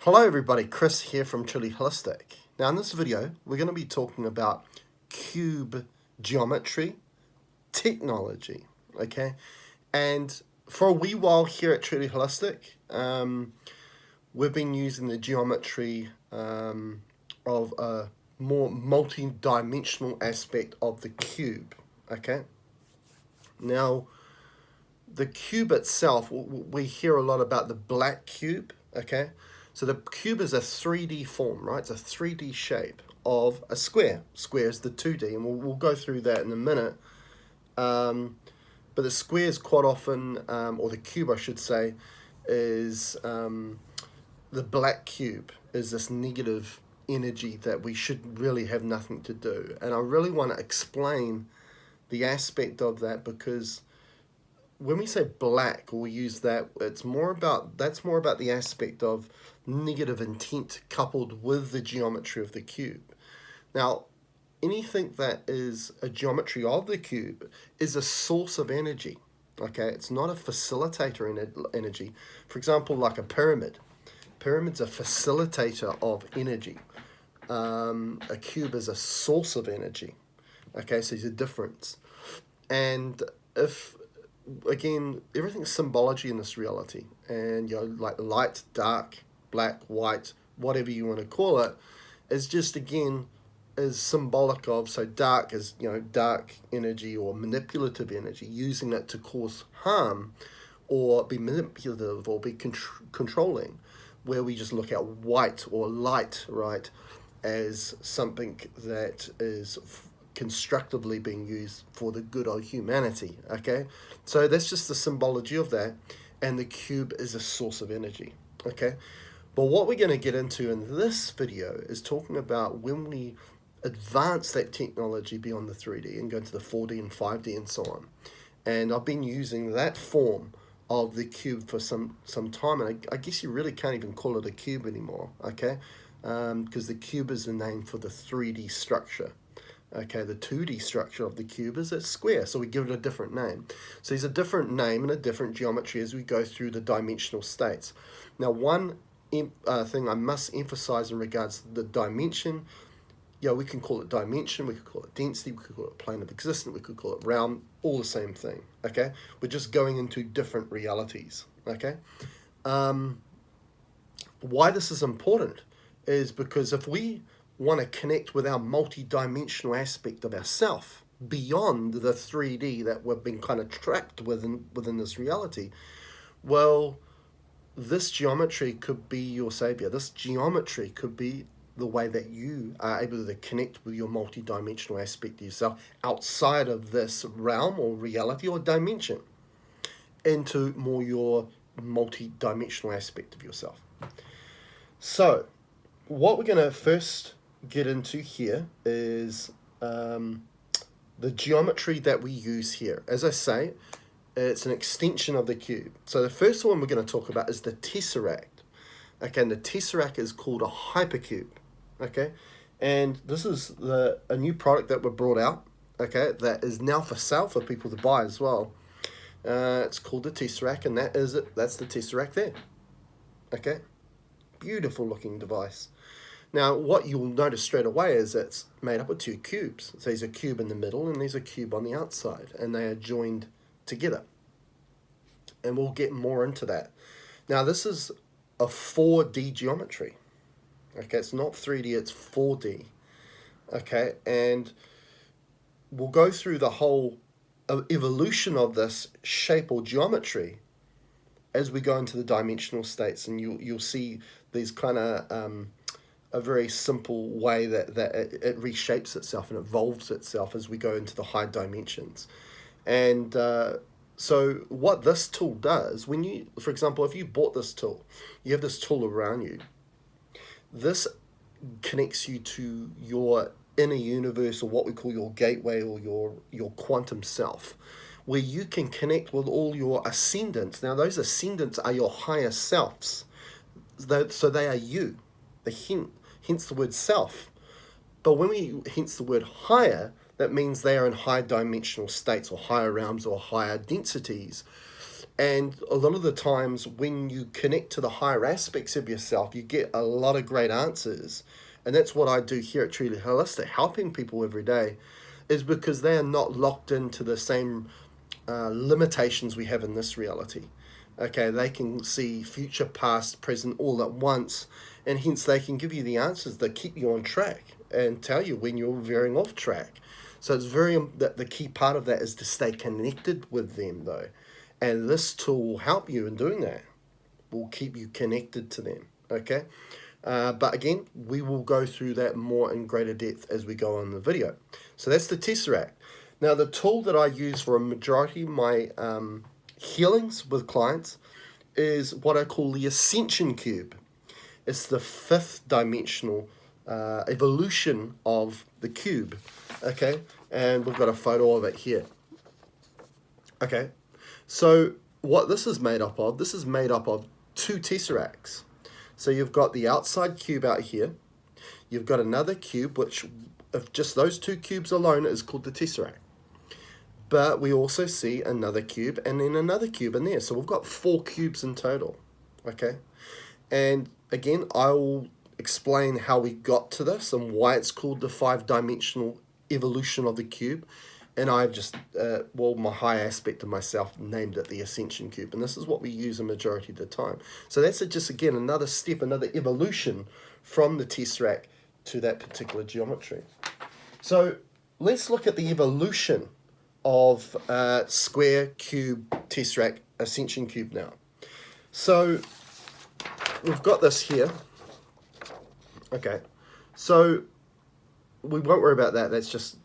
Hello everybody, Chris here from Truly Holistic. Now in this video, we're going to be talking about cube geometry technology, okay? And for a wee while here at Truly Holistic, we've been using the geometry of a more multi-dimensional aspect of the cube, okay? Now, the cube itself, we hear a lot about the black cube, okay? So the cube is a 3D form, right? It's a 3D shape of a square. Square is the 2D, and we'll go through that in a minute. But the square is quite often, or the cube I should say, is the black cube is this negative energy that we should really have nothing to do. And I really want to explain the aspect of that, because when we say black, or we use that, that's more about the aspect of negative intent coupled with the geometry of the cube. Now, anything that is a geometry of the cube is a source of energy. Okay, it's not a facilitator energy. For example, like a pyramid. Pyramid's a facilitator of energy. A cube is a source of energy. Okay, so there's a difference. And if again, everything's symbology in this reality, and like light, dark, black, white, whatever you want to call it, is just again is symbolic of. So dark is dark energy or manipulative energy, using it to cause harm or be manipulative or be controlling, where we just look at white or light, right, as something that is constructively being used for the good of humanity. Okay, so that's just the symbology of that, and the cube is a source of energy. Okay, but what we're going to get into in this video is talking about when we advance that technology beyond the 3D and go into the 4D and 5D and so on. And I've been using that form of the cube for some time, and I guess you really can't even call it a cube anymore, okay, because the cube is the name for the 3D structure. Okay, the 2D structure of the cube is a square, so we give it a different name. So there's a different name and a different geometry as we go through the dimensional states. Now, one thing I must emphasize in regards to the dimension, we can call it dimension, we could call it density, we could call it plane of existence, we could call it realm, all the same thing, okay? We're just going into different realities, okay? Why this is important is because if we want to connect with our multi-dimensional aspect of ourself beyond the 3D that we've been kind of trapped within this reality, well, this geometry could be your savior. This geometry could be the way that you are able to connect with your multi-dimensional aspect of yourself outside of this realm or reality or dimension into more your multi-dimensional aspect of yourself. So what we're going to first get into here is the geometry that we use here. As I say, it's an extension of the cube. So the first one we're going to talk about is the Tesseract. Okay, and the Tesseract is called a hypercube. Okay, and this is a new product that we brought out. Okay, that is now for sale for people to buy as well. It's called the Tesseract, and that is it. That's the Tesseract there. Okay, beautiful looking device. Now, what you'll notice straight away is it's made up of two cubes. So there's a cube in the middle and there's a cube on the outside, and they are joined together. And we'll get more into that. Now, this is a 4D geometry. Okay, it's not 3D, it's 4D. Okay, and we'll go through the whole evolution of this shape or geometry as we go into the dimensional states, and you'll see these kind of a very simple way that it reshapes itself and evolves itself as we go into the high dimensions. And so what this tool does, when you, for example, if you bought this tool, you have this tool around you, this connects you to your inner universe, or what we call your gateway, or your quantum self, where you can connect with all your ascendants. Now, those ascendants are your higher selves. So they are you. Hence the word self. But when we hence the word higher, that means they are in high dimensional states or higher realms or higher densities. And a lot of the times when you connect to the higher aspects of yourself, you get a lot of great answers. And that's what I do here at Truly Holistic, helping people every day, is because they are not locked into the same limitations we have in this reality. Okay, they can see future, past, present all at once, and hence they can give you the answers that keep you on track and tell you when you're veering off track. So it's the key part of that is to stay connected with them, though. And this tool will help you in doing that. Will keep you connected to them, okay? But again, we will go through that more in greater depth as we go on the video. So that's the Tesseract. Now, the tool that I use for a majority of my healings with clients is what I call the Ascension Cube. It's the 5th dimensional evolution of the cube, okay? And we've got a photo of it here. Okay, so what this is made up of, this is made up of 2 Tesseracts. So you've got the outside cube out here. You've got another cube, which, if just those 2 cubes alone, is called the Tesseract. But we also see another cube and then another cube in there. So we've got 4 cubes in total, okay? And again, I will explain how we got to this and why it's called the 5-dimensional evolution of the cube. And I've just, my high aspect of myself named it the Ascension Cube. And this is what we use a majority of the time. So that's just, again, another step, another evolution from the Tesseract to that particular geometry. So let's look at the evolution of square, cube, Tesseract, Ascension Cube now. So we've got this here. Okay. So we won't worry about that. That's just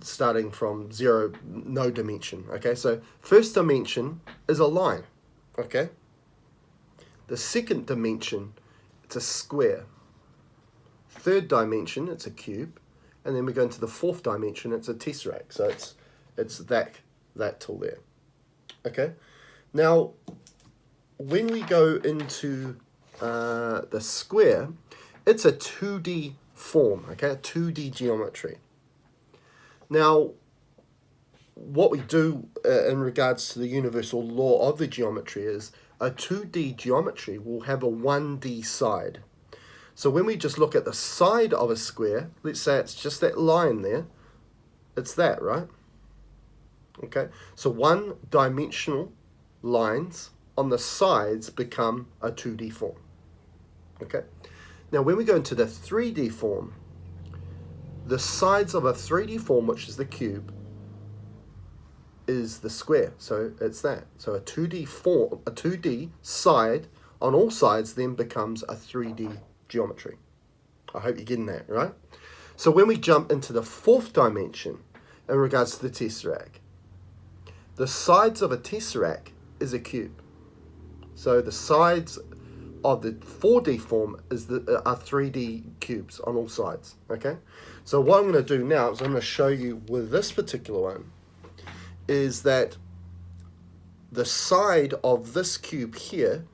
starting from 0, no dimension. Okay, so first dimension is a line. Okay, the second dimension, it's a square. Third dimension, it's a cube, and then we go into the 4th dimension, it's a Tesseract. So it's that tool there. Okay, now when we go into the square, it's a 2D form. Okay, a 2D geometry. Now, what we do in regards to the universal law of the geometry is a 2D geometry will have a 1D side. So when we just look at the side of a square, let's say it's just that line there, it's that, right? Okay, so 1-dimensional lines on the sides become a 2D form. Okay, now when we go into the 3D form, the sides of a 3D form, which is the cube, is the square. So it's that. So a 2D form, a 2D side on all sides then becomes a 3D geometry. I hope you're getting that, right? So when we jump into the 4th dimension in regards to the Tesseract, the sides of a Tesseract is a cube. So the sides of the 4D form is are 3D cubes on all sides. Okay, so what I'm going to do now is I'm going to show you with this particular one is that the side of this cube here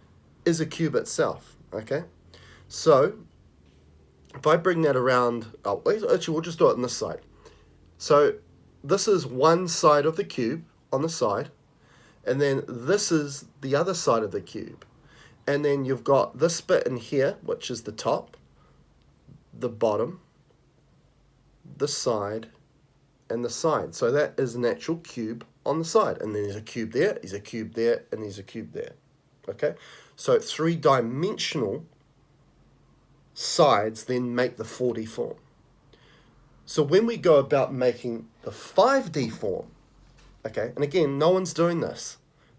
is a cube itself. Okay, so if I bring that around, actually we'll just do it on this side. So this is one side of the cube on the side, and then this is the other side of the cube. And then you've got this bit in here, which is the top, the bottom, the side, and the side. So that is an actual cube on the side. And then there's a cube there, there's a cube there, and there's a cube there. Okay? So 3-dimensional sides then make the 4D form. So when we go about making the 5D form, okay, and again, no one's doing this.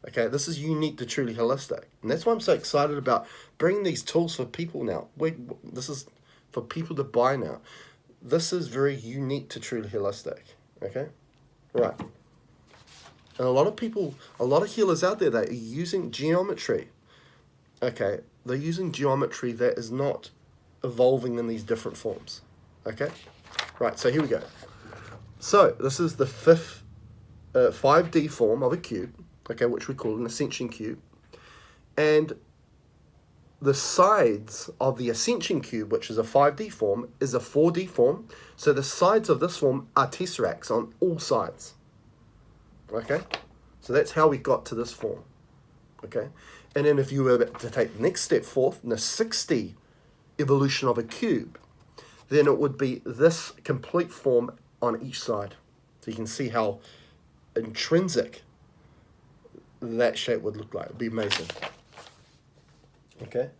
Okay, this is unique to Truly Holistic. And that's why I'm so excited about bringing these tools for people now. This is for people to buy now. This is very unique to Truly Holistic. Okay? Right. And a lot of people, a lot of healers out there that are using geometry. Okay, they're using geometry that is not evolving in these different forms. Okay? Right, so here we go. So, this is the 5D form of a cube. Okay, which we call an Ascension Cube. And the sides of the Ascension Cube, which is a 5D form, is a 4D form. So the sides of this form are Tesseracts on all sides. Okay? So that's how we got to this form. okay? And then if you were to take the next step forth in the 60 evolution of a cube, then it would be this complete form on each side. So you can see how intrinsic that shape would look like. It would be amazing. Okay?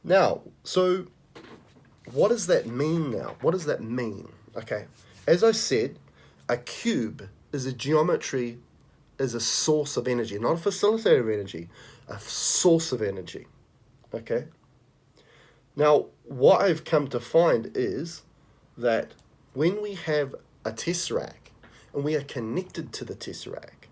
Now, so what does that mean now? What does that mean? Okay, as I said, a cube is a geometry, is a source of energy, not a facilitator of energy, a source of energy. Okay? Now, what I've come to find is that when we have a tesseract and we are connected to the tesseract,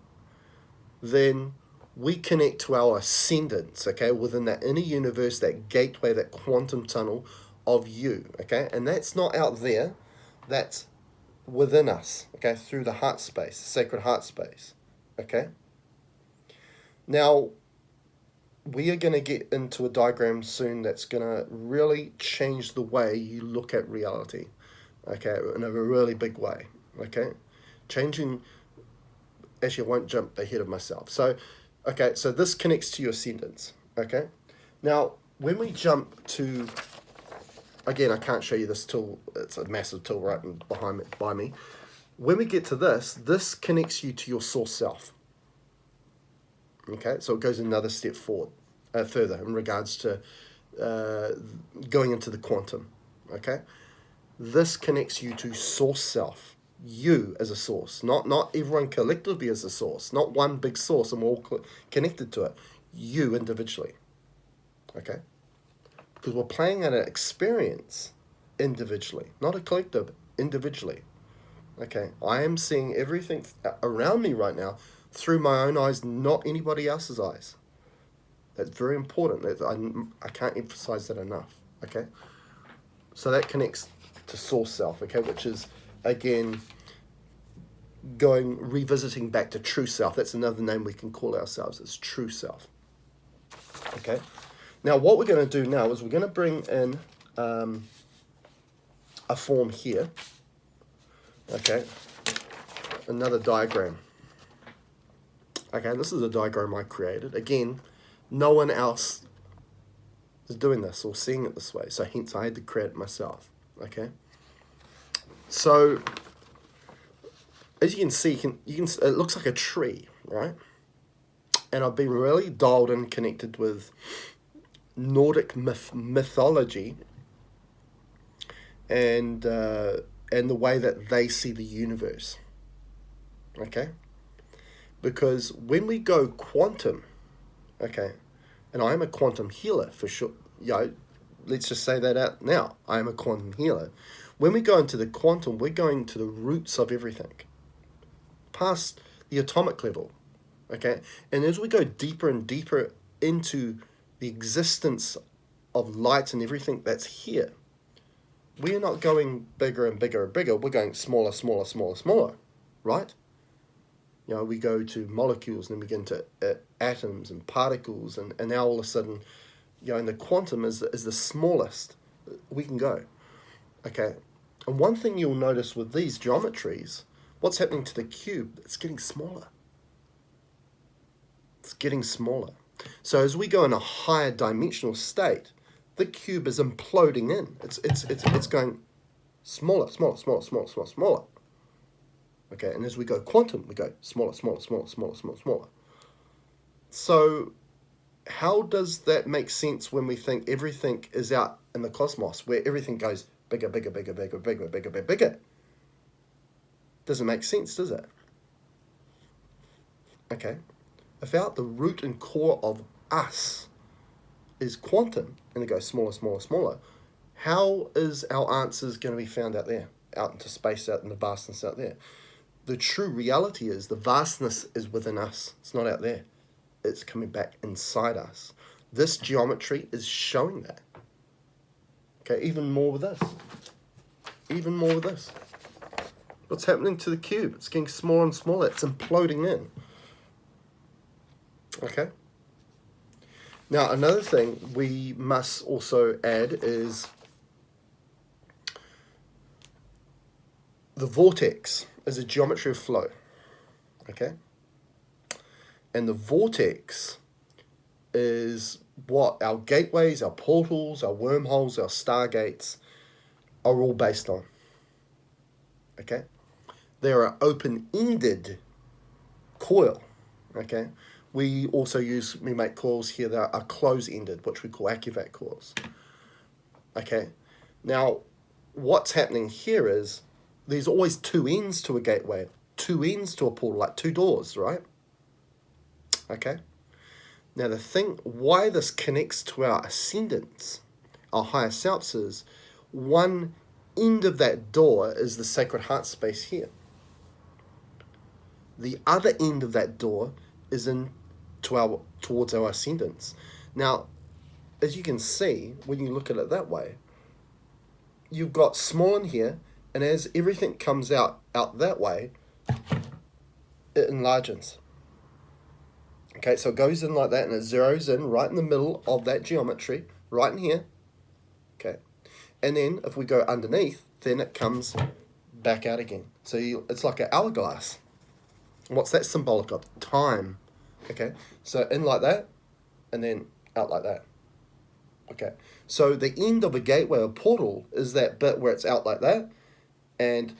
then we connect to our ascendants, okay, within that inner universe, that gateway, that quantum tunnel of you, okay? And that's not out there, that's within us, okay, through the heart space, sacred heart space, okay? Now, we are going to get into a diagram soon that's going to really change the way you look at reality, okay, in a really big way, okay? Changing, actually I won't jump ahead of myself. So, okay, so this connects to your ascendants, okay? Now, when we jump to, again, I can't show you this tool, it's a massive tool right by me. When we get to this, this connects you to your source self. Okay, so it goes another step forward, further in regards to going into the quantum. Okay, this connects you to source self, you as a source, not everyone collectively as a source, not one big source and we're all connected to it. You individually. Okay, because we're playing at an experience individually, not a collective, individually. Okay, I am seeing everything around me right now through my own eyes, not anybody else's eyes. That's very important. I can't emphasize that enough. Okay, so that connects to source self. Okay, which is again revisiting back to true self. That's another name we can call ourselves. It's true self. Okay, now what we're going to do now is we're going to bring in a form here. Okay, another diagram. Okay, this is a diagram I created. Again, no one else is doing this or seeing it this way, so hence I had to create it myself. Okay, so as you can see, it looks like a tree, right? And I've been really dialed and connected with Nordic mythology and the way that they see the universe. Okay. Because when we go quantum, okay, and I am a quantum healer for sure, let's just say that out now. I am a quantum healer. When we go into the quantum, we're going to the roots of everything, past the atomic level, okay? And as we go deeper and deeper into the existence of light and everything that's here, we're not going bigger and bigger and bigger. We're going smaller, smaller, smaller, smaller, right? We go to molecules, and then we get into atoms and particles, and now all of a sudden, in the quantum is the smallest we can go. Okay, and one thing you'll notice with these geometries, what's happening to the cube? It's getting smaller. It's getting smaller. So as we go in a higher dimensional state, the cube is imploding in. It's going smaller, smaller, smaller, smaller, smaller, smaller. Okay, and as we go quantum, we go smaller, smaller, smaller, smaller, smaller, smaller. So how does that make sense when we think everything is out in the cosmos, where everything goes bigger, bigger, bigger, bigger, bigger, bigger, bigger, bigger? Doesn't make sense, does it? Okay, about the root and core of us is quantum, and it goes smaller, smaller, smaller. How is our answers going to be found out there, out into space, out in the vastness out there? The true reality is the vastness is within us. It's not out there. It's coming back inside us. This geometry is showing that. Okay, even more with this. Even more with this. What's happening to the cube? It's getting smaller and smaller. It's imploding in. Okay. Now, another thing we must also add is the vortex is a geometry of flow, okay? And the vortex is what our gateways, our portals, our wormholes, our stargates are all based on. Okay? They're an open-ended coil. Okay? We make coils here that are closed-ended, which we call activate coils. Okay? Now, what's happening here is there's always two ends to a gateway, two ends to a portal, like two doors, right? Okay? Now, the thing, why this connects to our ascendants, our higher selves, is one end of that door is the sacred heart space here. The other end of that door is towards our ascendants. Now, as you can see, when you look at it that way, you've got small in here, and as everything comes out that way, it enlarges. Okay, so it goes in like that, and it zeroes in right in the middle of that geometry, right in here. Okay, and then if we go underneath, then it comes back out again. So it's like an hourglass. What's that symbolic of? Time. Okay, so in like that, and then out like that. Okay, so the end of a gateway or portal is that bit where it's out like that, and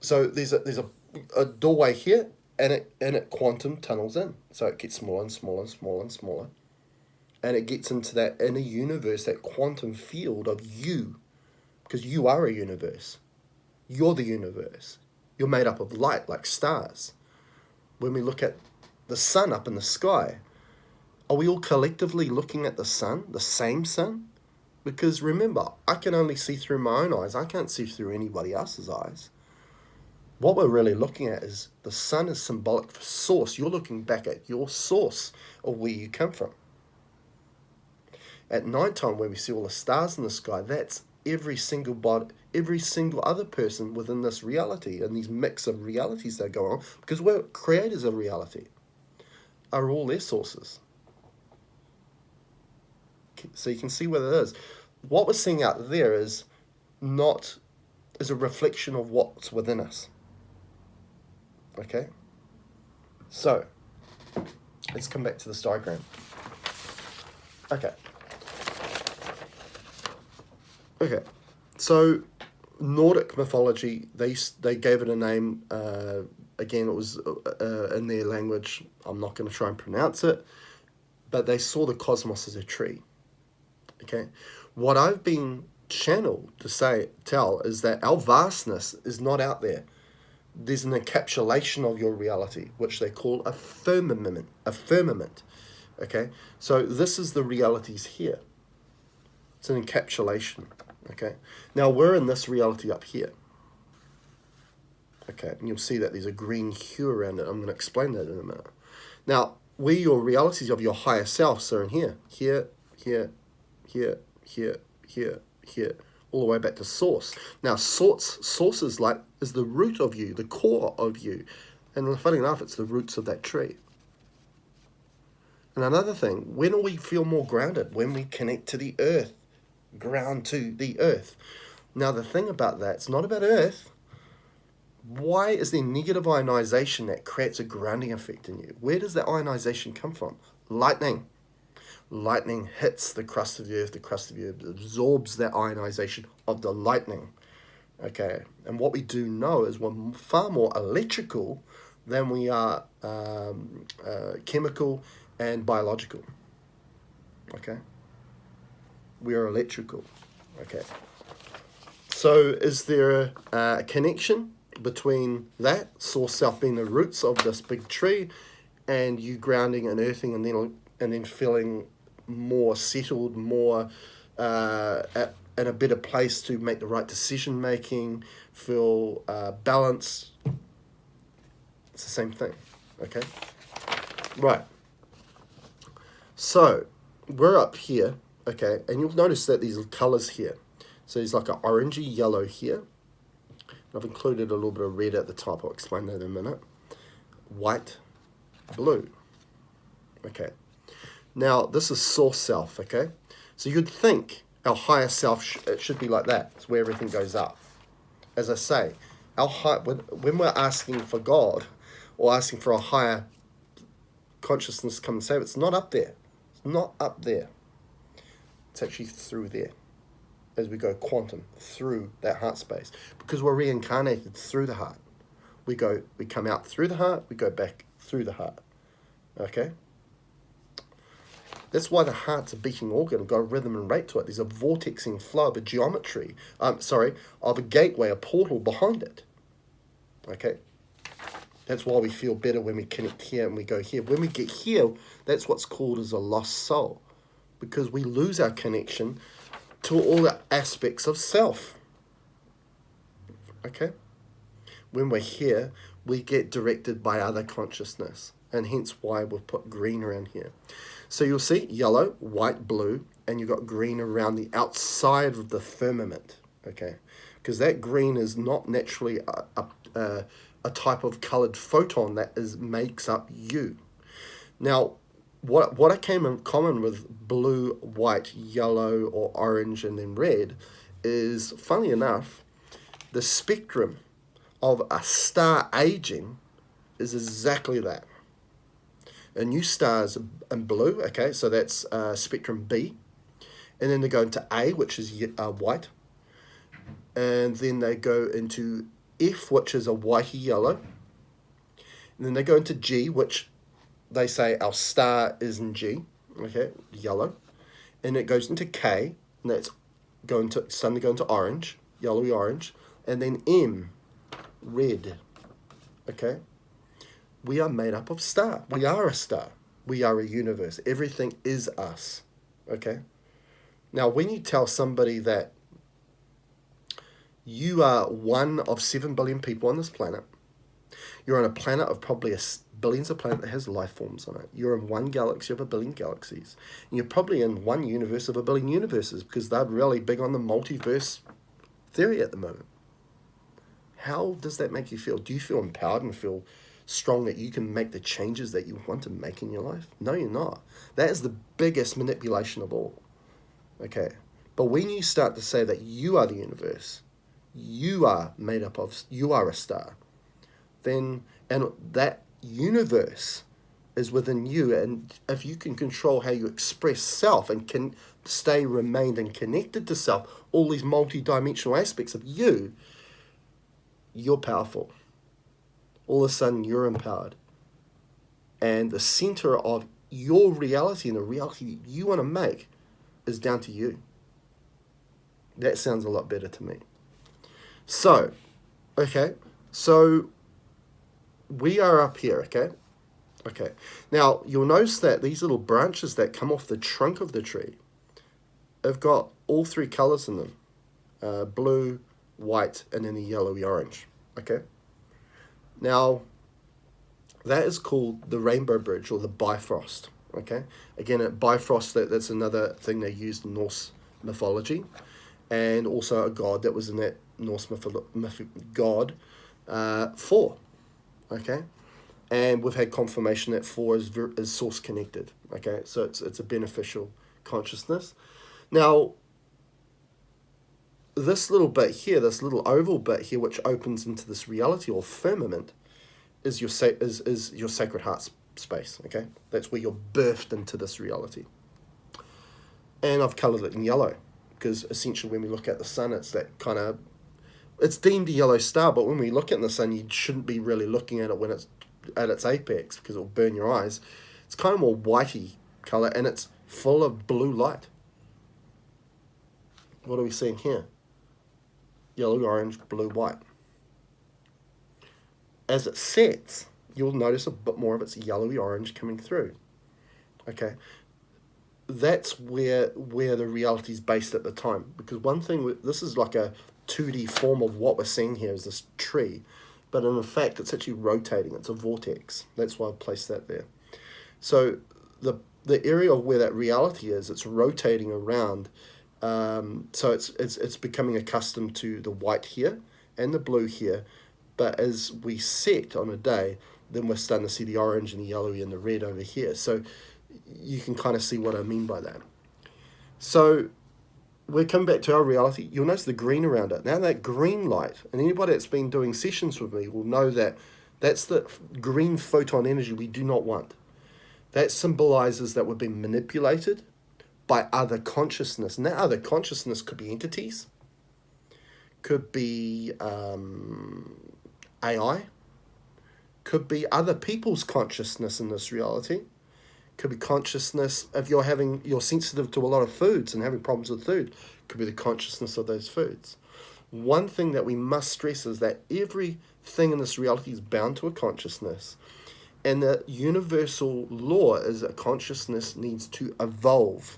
so there's a doorway here, and it quantum tunnels in, so it gets smaller and smaller and smaller and smaller, and it gets into that inner universe, that quantum field of you, because you are a universe. You're the universe. You're made up of light, like stars. When we look at the sun up in the sky, are we all collectively looking at the sun, the same sun? Because remember, I can only see through my own eyes. I can't see through anybody else's eyes. What we're really looking at is the sun is symbolic for source. You're looking back at your source of where you come from. At nighttime, when we see all the stars in the sky, that's every single other person within this reality, and these mix of realities that go on, because we're creators of reality, are all their sources. So you can see what it is. What we're seeing out there is a reflection of what's within us. Okay? So, let's come back to this diagram. Okay. Okay. So, Nordic mythology, they gave it a name. Again, it was in their language. I'm not going to try and pronounce it. But they saw the cosmos as a tree. Okay? What I've been channeled to tell is that our vastness is not out there. There's an encapsulation of your reality, which they call a firmament. Okay? So this is the realities here. It's an encapsulation. Okay? Now we're in this reality up here. Okay? And you'll see that there's a green hue around it. I'm going to explain that in a minute. Now, where your realities of your higher selves are in here. Here, here, here, here, here, here, all the way back to source. Now, source is the root of you, the core of you. And funny enough, it's the roots of that tree. And another thing, when do we feel more grounded? When we connect to the earth, ground to the earth. Now, the thing about that, it's not about earth. Why is there negative ionization that creates a grounding effect in you? Where does that ionization come from? Lightning. Lightning hits the crust of the earth. The crust of the earth absorbs that ionization of the lightning. Okay, and what we do know is we're far more electrical than we are chemical and biological. Okay, we are electrical. Okay, so is there a connection between that source self being the roots of this big tree, and you grounding and earthing, and then feeling more settled, more in a better place to make the right decision making, feel balanced? It's the same thing. Okay, right. So we're up here. Okay, and you'll notice that these colors here. So there's like an orangey yellow here. I've included a little bit of red at the top. I'll explain that in a minute. White, blue. Okay. Now, this is source self, okay? So you'd think our higher self, it should be like that. It's where everything goes up. As I say, when we're asking for God or asking for a higher consciousness to come and save, it's not up there. It's not up there. It's actually through there. As we go quantum through that heart space, because we're reincarnated through the heart. We come out through the heart, we go back through the heart. Okay? That's why the heart's a beating organ, got a rhythm and rate to it. There's a vortexing flow of a geometry, of a gateway, a portal behind it. Okay? That's why we feel better when we connect here and we go here. When we get here, that's what's called as a lost soul, because we lose our connection to all the aspects of self. Okay? When we're here, we get directed by other consciousness, and hence why we've put green around here. So you'll see yellow, white, blue, and you've got green around the outside of the firmament. Okay? Because that green is not naturally a type of colored photon that makes up you. Now, what I came in common with blue, white, yellow, or orange, and then red is, funnily enough, the spectrum of a star aging is exactly that. A new star is in blue, okay, so that's spectrum B. And then they go into A, which is white. And then they go into F, which is a whitey yellow. And then they go into G, which they say our star is in G, okay, yellow. And it goes into K, and that's suddenly going to orange, yellowy orange. And then M, red, okay. We are made up of star. We are a star. We are a universe. Everything is us, okay. Now, when you tell somebody that you are one of 7 billion people on this planet, you're on a planet of probably billions of planets that has life forms on it. You're in one galaxy of 1 billion galaxies. And you're probably in one universe of 1 billion universes, because they're really big on the multiverse theory at the moment. How does that make you feel? Do you feel empowered and feel strong that you can make the changes that you want to make in your life? No, you're not. That is the biggest manipulation of all. Okay. But when you start to say that you are the universe, you are made up of, you are a star, then, and that universe is within you, and if you can control how you express self and can remain and connected to self, all these multi-dimensional aspects of you, you're powerful. All of a sudden you're empowered. And the center of your reality and the reality you want to make is down to you. That sounds a lot better to me. So, okay, so we are up here, okay? Okay, now you'll notice that these little branches that come off the trunk of the tree have got all 3 colors in them. Blue, white, and then the yellowy orange, okay? Now, that is called the rainbow bridge, or the Bifrost, okay? Again, at Bifrost, that's another thing they used in Norse mythology, and also a god that was in that Norse god, 4, okay? And we've had confirmation that 4 is source connected, okay? So it's a beneficial consciousness. Now, this little bit here, this little oval bit here, which opens into this reality or firmament, is your sacred heart space, okay? That's where you're birthed into this reality. And I've colored it in yellow, because essentially when we look at the sun, it's that kind of, it's deemed a yellow star, but when we look at the sun, you shouldn't be really looking at it when it's at its apex, because it'll burn your eyes. It's kind of more whitey color, and it's full of blue light. What are we seeing here? Yellow, orange, blue, white. As it sets, you'll notice a bit more of its yellowy orange coming through. Okay, that's where the reality is based at the time. Because one thing, this is like a 2D form of what we're seeing here is this tree, but in fact it's actually rotating. It's a vortex. That's why I placed that there. So the area of where that reality is, it's rotating around. So it's becoming accustomed to the white here and the blue here, but as we set on a day, then we're starting to see the orange and the yellowy and the red over here. So you can kind of see what I mean by that. So we're coming back to our reality. You'll notice the green around it. Now that green light, and anybody that's been doing sessions with me will know that that's the green photon energy we do not want. that symbolizes that we're being manipulated by other consciousness. And that other consciousness could be entities, could be AI, could be other people's consciousness in this reality, could be consciousness if you're sensitive to a lot of foods and having problems with food, could be the consciousness of those foods. One thing that we must stress is that everything in this reality is bound to a consciousness, and the universal law is that consciousness needs to evolve.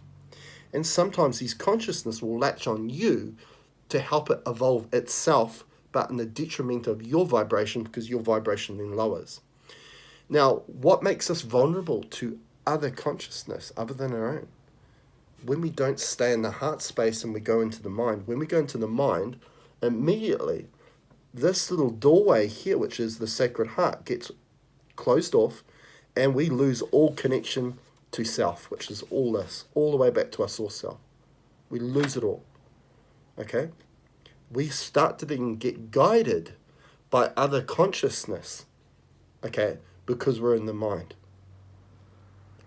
And sometimes these consciousness will latch on you to help it evolve itself, but in the detriment of your vibration, because your vibration then lowers. Now, what makes us vulnerable to other consciousness other than our own? When we don't stay in the heart space and we go into the mind. When we go into the mind, immediately, this little doorway here, which is the sacred heart, gets closed off, and we lose all connection to self, which is all this, all the way back to our source self. We lose it all. Okay? We start to then get guided by other consciousness, okay, because we're in the mind.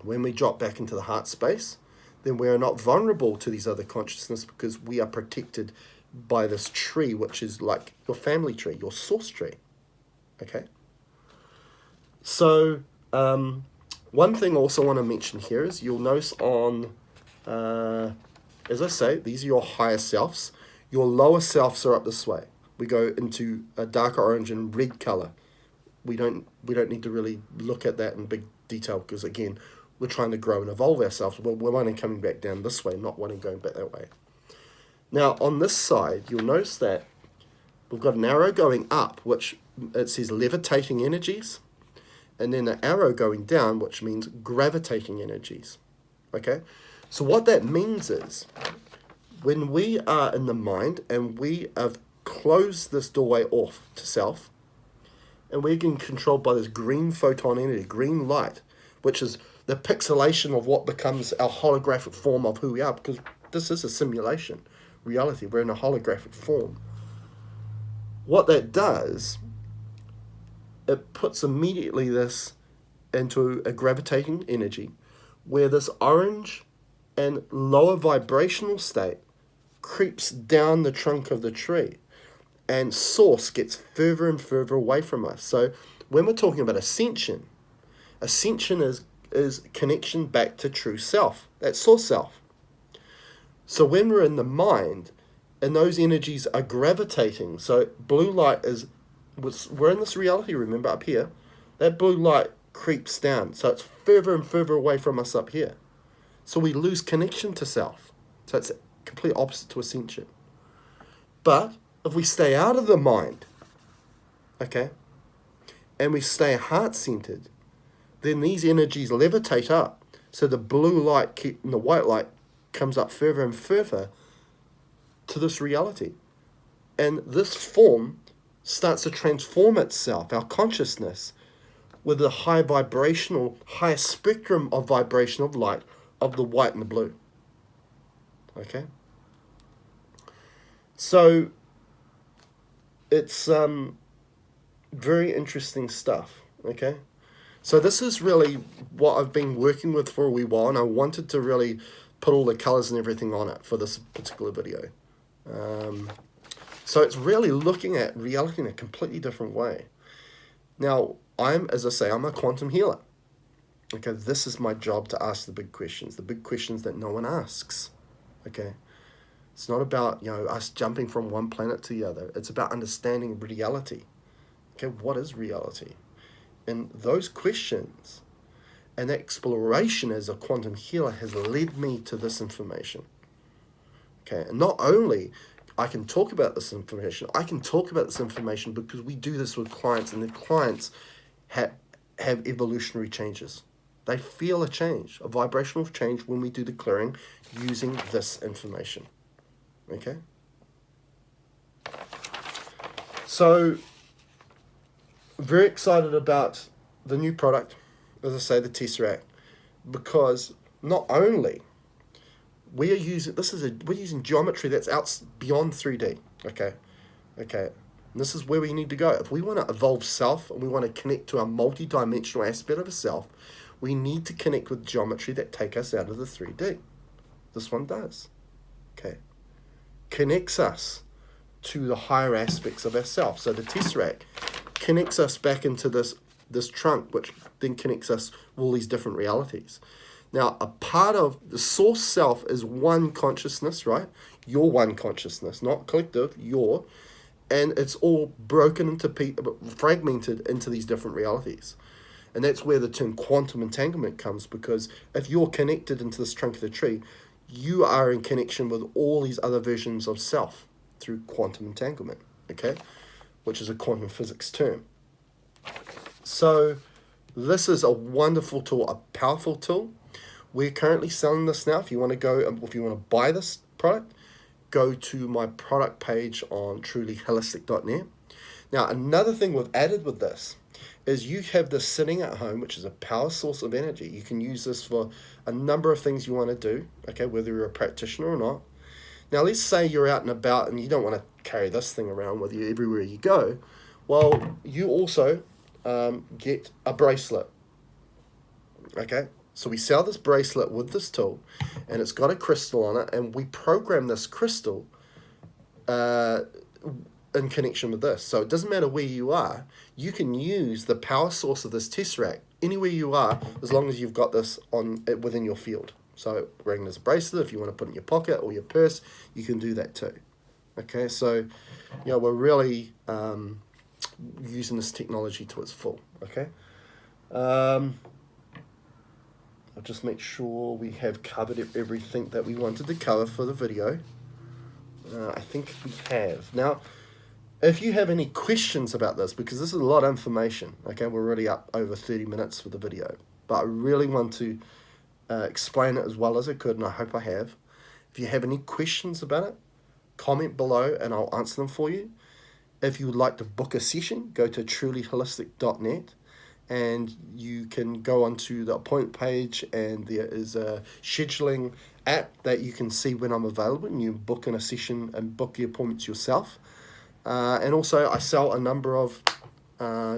When we drop back into the heart space, then we are not vulnerable to these other consciousness because we are protected by this tree, which is like your family tree, your source tree. Okay? So, one thing I also want to mention here is you'll notice on, as I say, these are your higher selves. Your lower selves are up this way. We go into a darker orange and red color. We don't need to really look at that in big detail because, again, we're trying to grow and evolve ourselves. We're wanting coming back down this way, not wanting going back that way. Now, on this side, you'll notice that we've got an arrow going up, which it says levitating energies, and then an arrow going down, which means gravitating energies. Okay? So what that means is, when we are in the mind and we have closed this doorway off to self, and we're getting controlled by this green photon energy, green light, which is the pixelation of what becomes our holographic form of who we are, because this is a simulation reality. We're in a holographic form. What that does, it puts immediately this into a gravitating energy where this orange and lower vibrational state creeps down the trunk of the tree, and source gets further and further away from us. So when we're talking about ascension is connection back to true self, that source self. So when we're in the mind and those energies are gravitating, so blue light we're in this reality, remember, up here, that blue light creeps down, so it's further and further away from us up here. So we lose connection to self. So it's complete opposite to ascension. But if we stay out of the mind, okay, and we stay heart-centered, then these energies levitate up. So the blue light and the white light comes up further and further to this reality. And this form starts to transform itself, our consciousness, with the high spectrum of vibration of light of the white and the blue. Okay? So it's very interesting stuff, okay? So this is really what I've been working with for a wee while, and I wanted to really put all the colors and everything on it for this particular video. So it's really looking at reality in a completely different way. Now, as I say, I'm a quantum healer. Okay, this is my job, to ask the big questions that no one asks. Okay, it's not about, us jumping from one planet to the other. It's about understanding reality. Okay, what is reality? And those questions and that exploration as a quantum healer has led me to this information. Okay, and not only I can talk about this information, I can talk about this information because we do this with clients, and the clients have evolutionary changes. They feel a change, a vibrational change, when we do the clearing using this information. Okay? So, very excited about the new product, as I say, the Tesseract, because not only we're using geometry that's out beyond 3D. Okay. And this is where we need to go. If we want to evolve self and we want to connect to our multidimensional aspect of self, we need to connect with geometry that take us out of the 3D. This one does. Okay. Connects us to the higher aspects of ourselves. So the Tesseract connects us back into this trunk, which then connects us with all these different realities. Now, a part of the source self is one consciousness, right? Your one consciousness, not collective, your. And it's all broken into, fragmented into these different realities. And that's where the term quantum entanglement comes, because if you're connected into this trunk of the tree, you are in connection with all these other versions of self through quantum entanglement, okay? Which is a quantum physics term. So this is a wonderful tool, a powerful tool. We're currently selling this now. If you want to buy this product, go to my product page on trulyholistic.net. Now, another thing we've added with this is you have this sitting at home, which is a power source of energy. You can use this for a number of things you want to do, okay, whether you're a practitioner or not. Now, let's say you're out and about and you don't want to carry this thing around with you everywhere you go. Well, you also get a bracelet, okay? So we sell this bracelet with this tool, and it's got a crystal on it, and we program this crystal in connection with this. So it doesn't matter where you are, you can use the power source of this Tesseract anywhere you are, as long as you've got this on within your field. So wearing this bracelet, if you want to put it in your pocket or your purse, you can do that too. Okay, so you know, we're really using this technology to its full. Okay, I'll just make sure we have covered everything that we wanted to cover for the video. I think we have. Now, if you have any questions about this, because this is a lot of information, okay, we're already up over 30 minutes for the video, but I really want to explain it as well as I could, and I hope I have. If you have any questions about it, comment below and I'll answer them for you. If you would like to book a session, go to trulyholistic.net and you can go onto the appointment page, and there is a scheduling app that you can see when I'm available, and you book in a session and book the appointments yourself. And also I sell a number of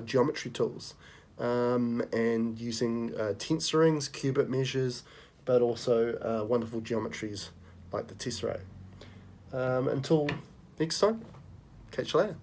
geometry tools, and using tensorings, qubit measures, but also wonderful geometries like the Tesseract. Until next time, catch you later.